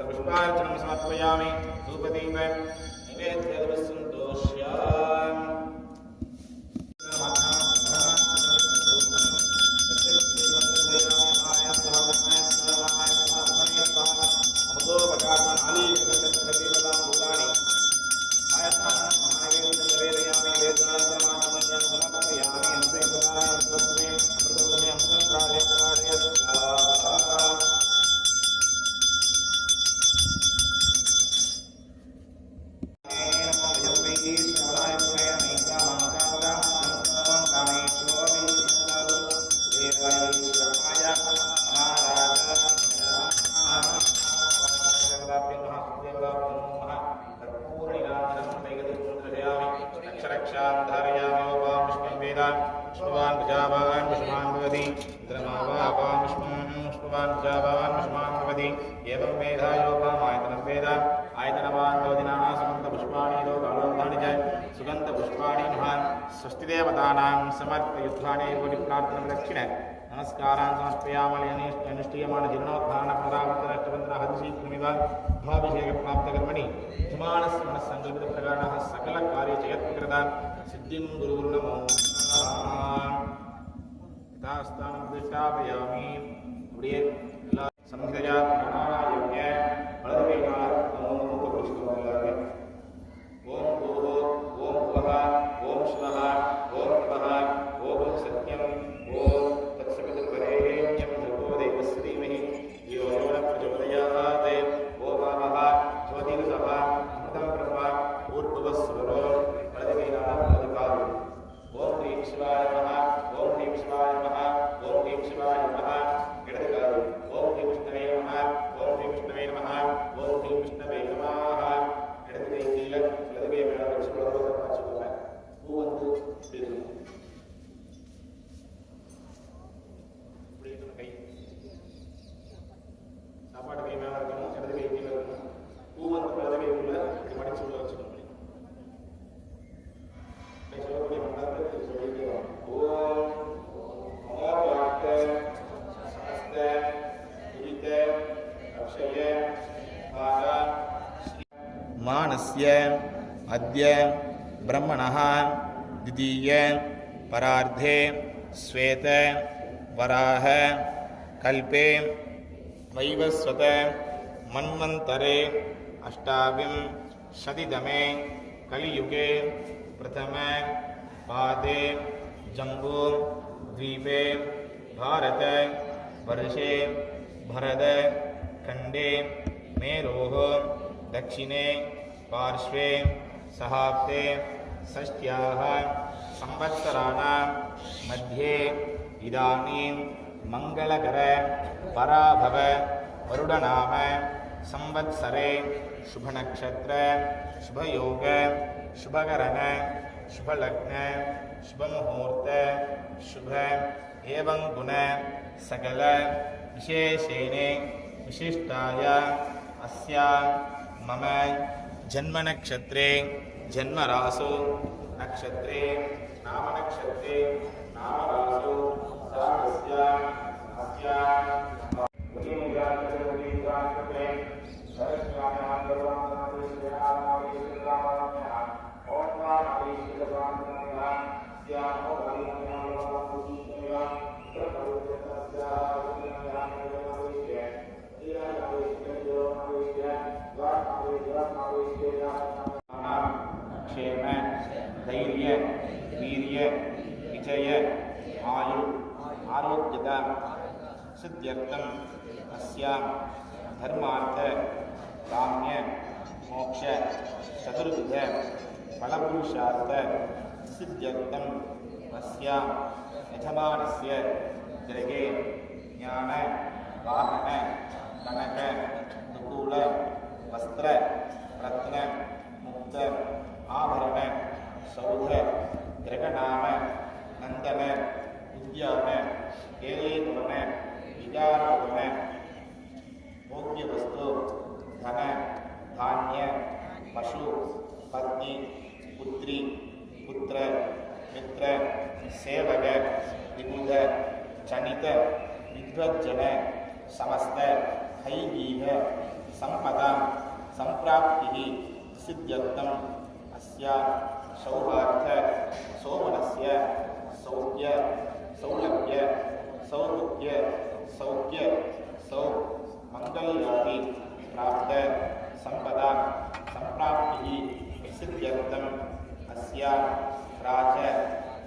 पुष्पार्चनं समर्पयामि धूपदीप नैवेद्यं सन्तोष्य समर्पयुद्धाने प्रार्थना नमस्कारान् समर्पयामि अनुष्ठीयमान जीर्णोद्धारण पुनरावर्तन हंसीकृमिव भाभिषेक प्राप्त कर्मणि यजमानस्य मनस्संकल्पित प्रकारणः सकल कार्य जयत्कृता सिद्धिं गुरुर् नमो यथास्थानं प्रतिष्ठापयामि அப்படியே எல்லா சம்ஹிதயா பிராணாயாம்ய வலதுகையால் மூக்கு புஷ்பங்களாக ஓம் பூஹோ ஓம் புவஹ ஓம் ஸ்வஹ ஓம் பிரபஹ ஓம் சத்யம் ஓம் தத்சவிதுர்வரேண்யம் भर्गो देवस्य धीमहि धियो यो न प्रचोदयात् ओम वः ज्योतिर्सः अमृतं ब्रह्म भूर्भुवस्सुरो वलதுகையால் வலதுகால் ஓம் ह्रीं शिवाय नमः ओम ह्रीं शिवाय नमः ओम ह्रीं शिवाय नमः இடதுகால் ஓம் ह्रीं विष्णवे नमः ओम ह्रीं विष्णवे नमः ओम ह्रीं विष्णवे नमः இடதுகை கீழே வலதுகை மேல வச்சு பலரோதம் வச்சுக்கோங்க பூ வந்து பிடிக்கும் இப்படி கை சாப்பாடு கை மேல இருக்கணும் இடதுகை கீழே இருக்கணும் பூ வந்து வலதுகை உள்ள இப்படி மடிச்சு உள்ள வச்சுக்கணும் சொல்லக்கூடிய மந்திரத்தை சொல்லிட்டு ஓம் அமோவாக்த சமஸ்த துரித அக்ஷய பார मानस्य अद्य ब्रह्मणः द्वितीय परार्धे श्वेत वराह कल्पे वैवस्वत मन्वन्तरे अष्टाविंशतितमे कलियुगे प्रथम पादे जम्बू द्वीपे भारत वर्षे भरत खंडे मेरोः दक्षिणे पार्श्वे सहाब्दे षष्ट्याः संवत्सराणां मध्ये इदानीं मंगलकर पराभव वरुडनाम संवत्सरे शुभनक्षत्र शुभयोग शुभकरण शुभलग्न शुभमुहूर्त शुभ एवं गुण सकल विशेषेण विशिष्टाय अस्या मम जन्मनक्षत्रे जन्मरासु नक्षत्रे नामनक्षत्रे नामरासु अस्या अस्या सिद्ध्यर्थम् अस्यां धर्मार्थ काम्य मोक्ष चतुर्विध फलपुरुषार्थ सिद्ध्यर्थम् अस्यां यजमानस्य गृहे ज्ञान वाहन कनक दुकूल वस्त्र रत्न मुक्त आभरण सौध गृहनाम नंदन उद्यान केलीभवन विकारभवन भोग्य वस्तु धन धान्य पशु पत्नी पुत्री पुत्र मित्र सेवक विबुध चनित विद्वज्जन समस्त ऐहिक संपदा संप्राप्ति सिद्ध्यर्थम् अस्या सौभार्थ सोमनस्य सौख्य सौलभ्य सौभुग्य सौख्य सौ मंगल्यादि प्राप्त संपदा संप्राप्ति सिद्ध्यर्थम् अस्या राज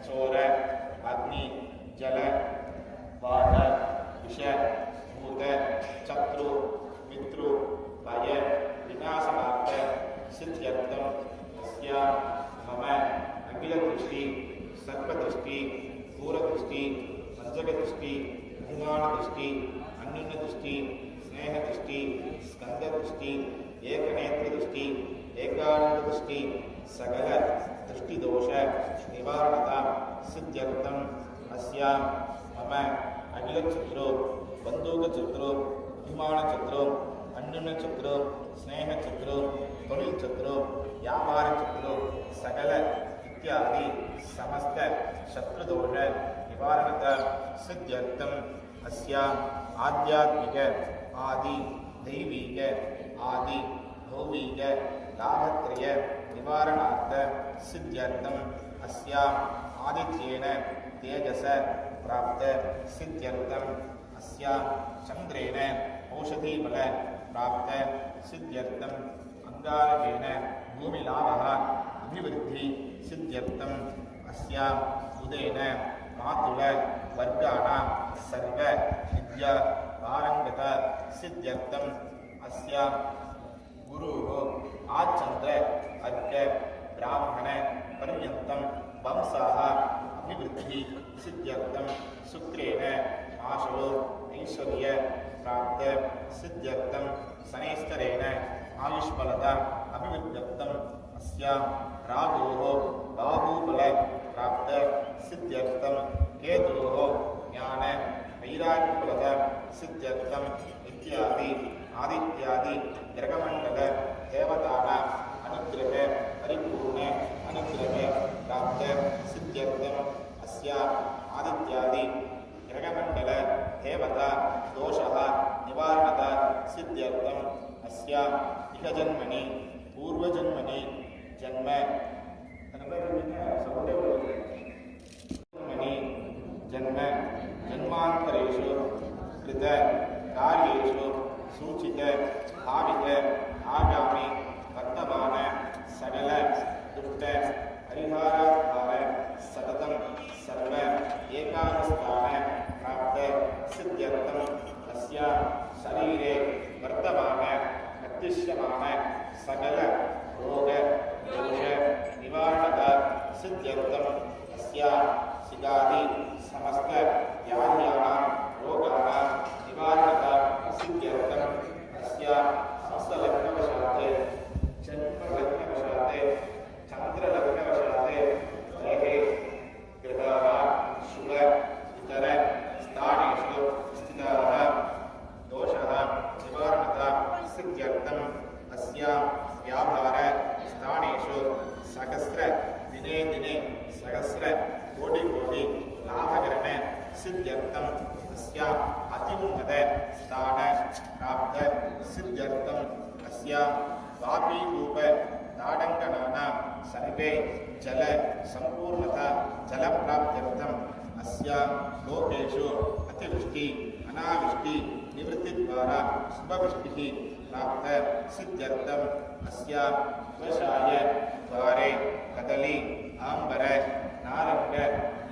चोर अग्नि जल बाध विष भूत शत्रु मित्रु भय विनाशनार्थ सिद्ध्यर्थम् अस्या मम अखिलदृष्टि सर्वदृष्टि दूरदृष्टि पंचकदृष्टि अभिमानदृष्टि अन्योन्यदृष्टि स्नेहदृष्टि स्कंददृष्टि एकनेत्रदृष्टि एकानंददृष्टि सकल दृष्टिदोष निवारणता सिद्ध्यर्थम् अस्या मम अखिलचतुरो बंदूकचतुरो अभिमानचतुरो अन्योन्यचतुरो स्नेहचतुरो तोलिलचतुरो व्यापारचतुरो सकल इत्यादि समस्त शत्रुदोष निवारणता सिद्ध्यर्थम् अस्या आध्यात्मिक आदि दैविक आदि भौविक लाभत्रय निवारणार्थ सिद्ध्यर्थम् अस्या आदित्येन तेजस प्राप्त सिद्ध्यर्थम् अस्या चंद्रेण औषधिबल प्राप्त सिद्ध्यर्थम् अंगारकेण भूमिलाभः अभिवृद्धि सिद्ध्यर्थम् अस्या उदेन मातुल वर्गाणां सर्व विद्या पारंगता सिद्ध्यर्थम् अस्या गुरुः आचंद्र अर्घ्य ब्राह्मण पर्यन्तं वंशाः अभिवृद्धि सिद्ध्यर्थम् शुक्रेण आशो ऐश्वर्य प्राप्त सिद्ध्यर्थम् शनैश्चरेण आयुष्बलता अभिवृद्ध्यर्थम् अस्या राहुः बाहुबल प्राप्त सिद्ध्यर्थम् केतुः ज्ञान वैराग्यबलता सिद्ध्यर्थम् इत्यादि आदित्यादि ग्रहमंडल देवतानां अनुग्रह परिपूर्ण अनुग्रह प्राप्त सिद्ध्यर्थम् अस्या आदित्यादि ग्रहमंडल देवता दोषः निवारणता सिद्ध्यर्थम् अस्या इह जन्मनि पूर्वजन्मनि जन्म जन्म जन्मांतरेषु कृत कार्येषु सूचित भावित आगामी वर्तमान सकल दुष्ट परिहाराधार सततं सर्व एकावस्थान प्राप्त सिद्ध्यर्थम् अस्या शरीरे वर्तमान प्रत्युष्यमान सकल रोग दोष निवारणता सिद्ध्यर्थम् अस्या शिगादि समस्त व्याध्यानां रोगाणां निवारणता सिद्ध्यर्थम् अस्या हंसलग्नवशात् जन्मलग्नवशात् चन्द्रलग्नवशात् देहे ग्रहाः शुभ इतर स्थानेषु स्थिताः दोषः निवारणता सिद्ध्यर्थम् अस्या व्यापार स्थानेषु सहस्र दिने दिने सहस्र कोटि कोटि लाभकरण सिद्ध्यर्थम् अस्या अत्युन्नत स्थान प्राप्त सिद्ध्यर्थम् अस्या वापीरूप ताडङ्गनानां सर्वे जल संपूर्णता जल प्राप्त्यर्थम् अस्या लोकेषु अतिवृष्टि अनावृष्टि निवृत्ति द्वारा शुभवृष्टिः प्राप्त सिद्ध्यर्थम् अस्या व्यवसाय द्वारे कदली आंबर नारंग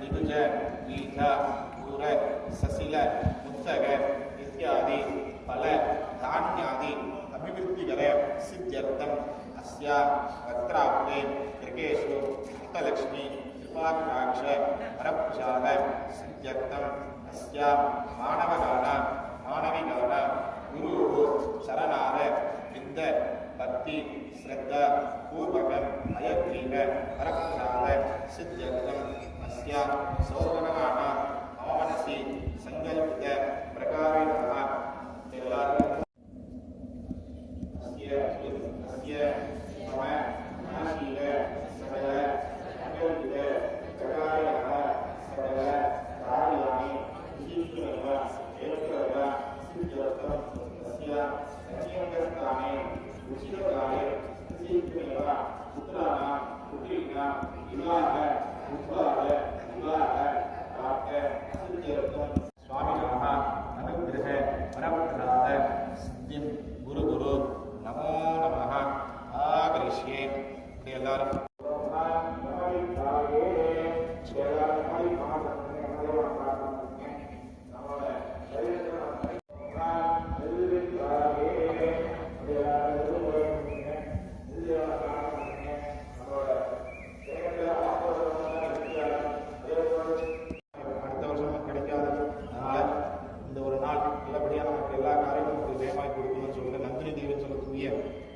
लिगुज लीठा पूर ससिल मुत्सग महाभागे त्रिकेषु अन्तलक्ष्मी कृपाकटाक्ष वरप्रसाद सिद्ध्यर्थम् अस्या मानवगान मानविगान गुरुः शरणार विद्द भक्ति श्रद्धा पूर्वकम् अयग्रीव वरप्रसाद सिद्ध्यर्थम् अस्या सौवर्णगान मनसि संकल्पित प्रकारेण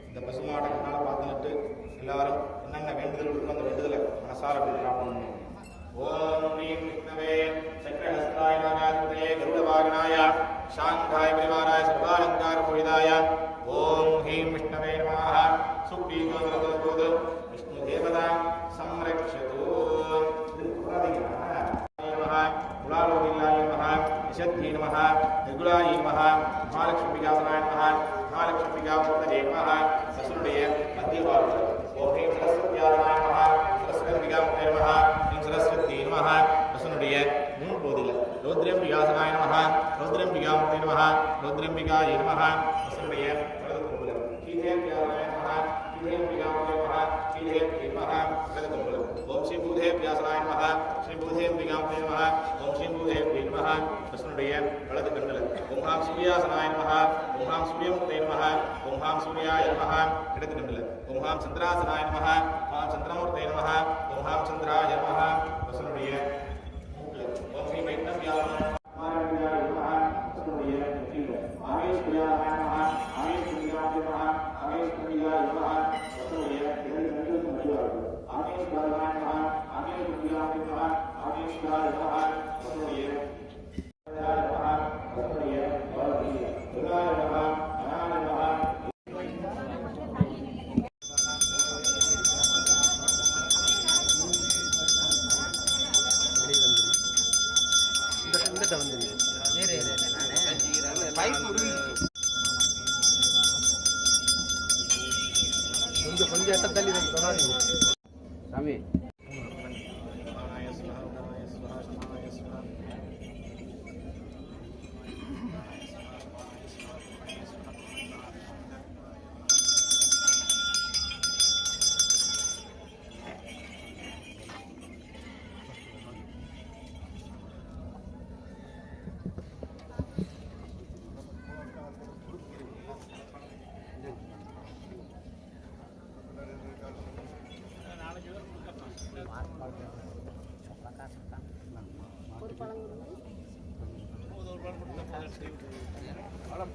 இந்த பசுமாட்டை கண்ணால் பார்த்துட்டு எல்லாரும் என்னென்ன வேண்டுதல் இருக்கோ அந்த வேண்டுதலை மனசார பண்ணணும். ஓம் ஹ்ரீம் விஷ்ணவே சக்கரஹஸ்தாய நாகாதிபதயே கருடவாகனாய சாந்தாய பரிவாராய சர்வாலங்கார பூரிதாய ஓம் ஹ்ரீம் விஷ்ணவே நமः. சுக்ரீவ விஷ்ணு தேவதா சம்ரக்ஷது. குலாலோகிலாய நமः. நிஷத்யே நமः. நிர்குலாய நமः. மகாலட்சுமி விகாசனாய நமः. மகாலட்சுமி விகாசனே நமः. வசுடைய மத்தியவாழ்வு. ஓம் ஹ்ரீம் சரஸ்வத்யாய நமः. சரஸ்வதி விகாசனே நமः. ஹ்ரீம் சரஸ்வதி நமः. வசுனுடைய முன்போதில் ரௌத்ரம்பிகாசனாய நமः. ரௌத்ரம்பிகாசனே நமः. ரௌத்ரம்பிகாய நமः. வசுனுடைய வலது கொம்புல ஸ்ரீதேவ்யாய நமः. ஸ்ரீதேவ்யாய நமः. ஸ்ரீதேவ்யே நமः. வலது கொம்புல ஓம் ஸ்ரீ பூதேவ்யாசனாய நமः. ஸ்ரீ பூதேவ்யாசனே நமः. ஓம் ஸ்ரீ பூதேவ்யே நமः. வசுனுடைய வலது கண்ணுல ஓம் ஹாம் சூர்யாசனாய நமः. ஓம் ஹாம் சூரியமுக்தே நமः. ஓம் ஹாம் சூர்யாய நமः. இடது கண்ணுல ஓம் ஹாம் சந்திராசனாய நமः. ஓம் சந்திரமூர்த்தே நமः. ஓம் ஹாம் சந்திராய நமः. வசுனுடைய மூக்குல ஓம் ஸ்ரீ வைஷ்ணவ்யாய நமः. கொஞ்சம் எட்டத்தள்ளி சாமி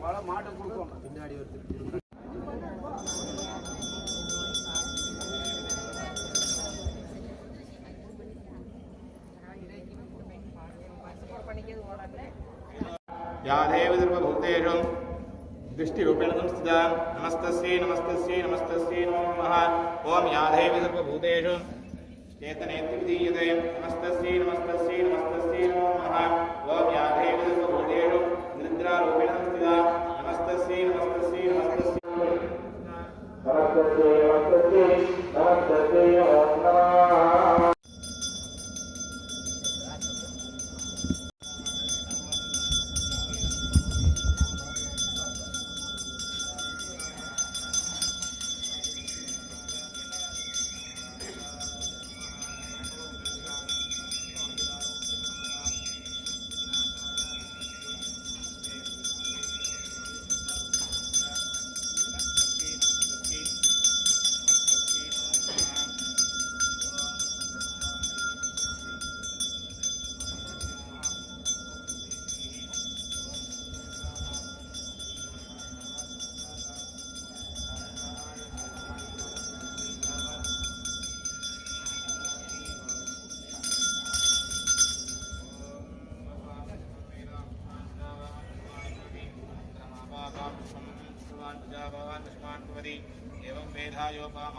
பல மாட்டை கொடுக்கும் பின்னாடி ஒரு यादेव सर्वभूतेषु दृष्टिरूपेण संस्थिता नमस्तस्यै नमस्तस्यै नमस्तस्यै नमो नमः. ओम यादेव सर्वभूतेषु चेतनेति विधीयते नमस्तस्यै नमस्तस्यै नमस्तस्यै नमो नमः. ओम यादेव सर्वभूतेषु निद्रारूपेण संस्थिता नमस्तस्यै नमस्तस्यै नमस्तस्यै नमस्तस्यै नमस्तस्यै नमस्तस्यै नमः.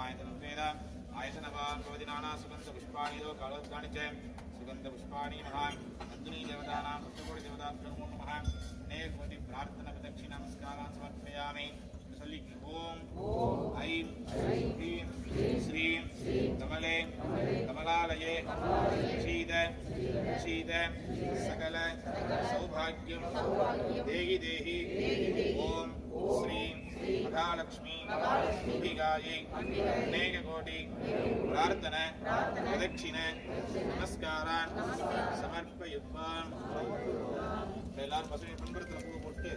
आयतनं वेद आयतनवान् भवति नाना सुगन्धपुष्पाणि लोकालोद्गानि च सुगन्धपुष्पाणि महान् नन्दिनी देवतानां पुष्पकोटिदेवताभ्यो नमो नमः अनेककोटि प्रार्थनाप्रदक्षिणां नमस्कारान् समर्पयामि ओम ऐं ह्रीं श्रीं कमले कमलालये शीद शीद सकल सौभाग्यं देहि देहि ओम श्रीं महालक्ष्मी अंबिकायै अनेककोटि प्रार्थना प्रदक्षिण नमस्कारान् समर्पयित्वा எல்லாரும் பசுமை பண்படுத்துற பூ போட்டு